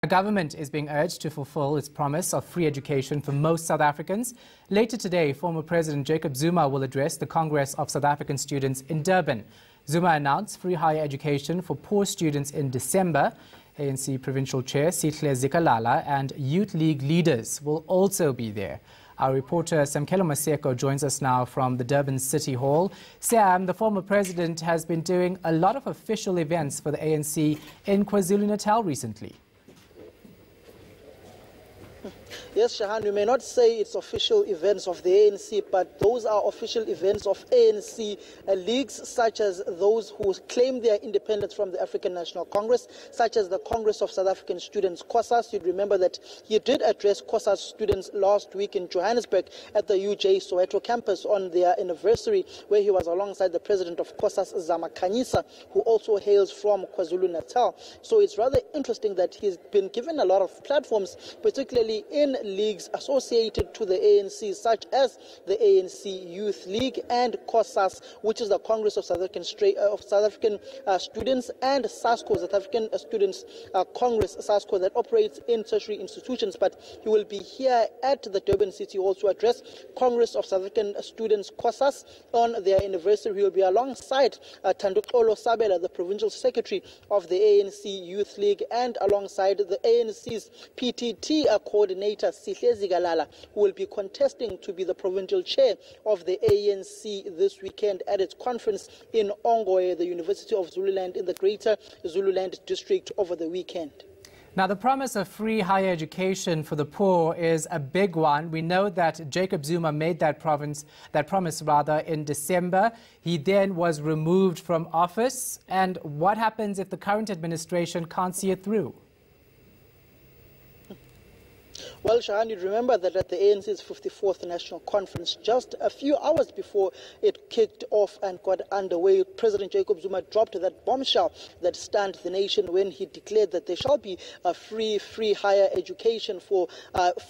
The government is being urged to fulfill its promise of free education for most South Africans. Later today, former President Jacob Zuma will address the Congress of South African Students in Durban. Zuma announced free higher education for poor students in December. ANC Provincial Chair Sihle Zikalala and Youth League leaders will also be there. Our reporter Samkele Maseko joins us now from the Durban City Hall. Sam, the former president has been doing a lot of official events for the ANC in KwaZulu-Natal recently. Yes, Shahan, you may not say it's official events of the ANC, but those are official events of ANC leagues, such as those who claim their independence from the African National Congress, such as the Congress of South African Students, Cosas. You'd remember that he did address Cosas students last week in Johannesburg at the UJ Soweto campus on their anniversary, where he was alongside the president of Cosas, Zamkele, who also hails from KwaZulu-Natal. So it's rather interesting that he's been given a lot of platforms, particularly in leagues associated to the ANC, such as the ANC Youth League and Cosas, which is the Congress of South African Students, and SASCO, South African Students Congress, SASCO, that operates in tertiary institutions. But he will be here at the Durban City Hall to address Congress of South African Students, Cosas, on their anniversary. He will be alongside Tandukolo Sabela, the Provincial Secretary of the ANC Youth League, and alongside the ANC's PTT coordinator, Sihle Zikalala, who will be contesting to be the provincial chair of the ANC this weekend at its conference in Ongoye, the University of Zululand in the Greater Zululand district over the weekend. Now, the promise of free higher education for the poor is a big one. We know that Jacob Zuma made that promise in December. He then was removed from office. And what happens if the current administration can't see it through? Well, Shahan, you remember that at the ANC's 54th National Conference, just a few hours before it kicked off and got underway, President Jacob Zuma dropped that bombshell that stunned the nation when he declared that there shall be a free higher education for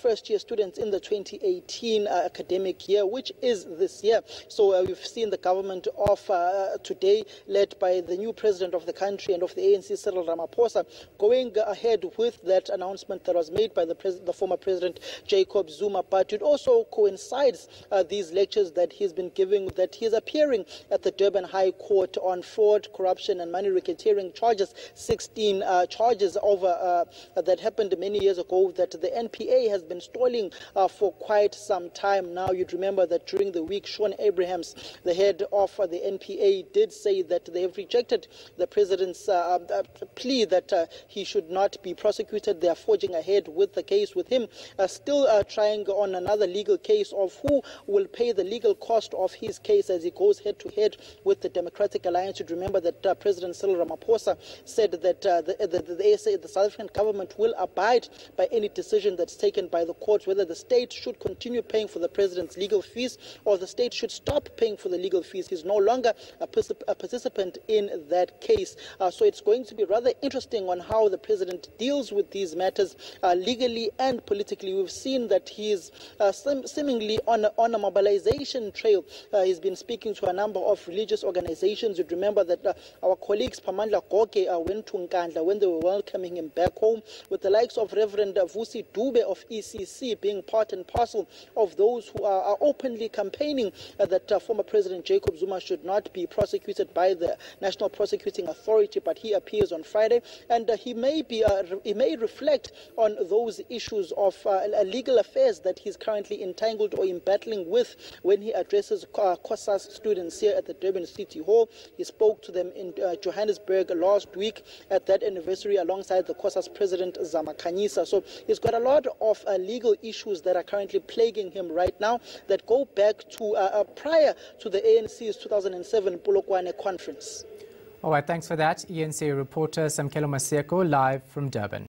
first-year students in the 2018 academic year, which is this year. So we've seen the government of today, led by the new president of the country and of the ANC, Cyril Ramaphosa, going ahead with that announcement that was made by the former President Jacob Zuma. But it also coincides these lectures that he's been giving, that he's appearing at the Durban High Court on fraud, corruption and money racketeering charges, 16 charges over that happened many years ago that the NPA has been stalling for quite some time now. You'd remember that during the week, Sean Abrahams, the head of the NPA, did say that they have rejected the president's plea that he should not be prosecuted. They are forging ahead with the case, with him still trying on another legal case of who will pay the legal cost of his case as he goes head-to-head with the Democratic Alliance. You'd remember that President Cyril Ramaphosa said that the South African government will abide by any decision that's taken by the court, whether the state should continue paying for the president's legal fees or the state should stop paying for the legal fees. He's no longer a participant in that case. So it's going to be rather interesting on how the president deals with these matters legally and politically. We've seen that he is seemingly on a mobilization trail. He's been speaking to a number of religious organizations. You'd remember that our colleagues Pamandla Goke went to Nkandla when they were welcoming him back home, with the likes of Reverend Vusi Dube of ECC being part and parcel of those who are openly campaigning that former President Jacob Zuma should not be prosecuted by the National Prosecuting Authority, but he appears on Friday, and he may reflect on those issues of legal affairs that he's currently entangled or in battling with when he addresses Cosas students here at the Durban City Hall. He spoke to them in Johannesburg last week at that anniversary alongside the Cosas president Zamkele. So he's got a lot of legal issues that are currently plaguing him right now that go back to prior to the ANC's 2007 Polokwane conference. All right, thanks for that. eNCA reporter Samkele Maseko live from Durban.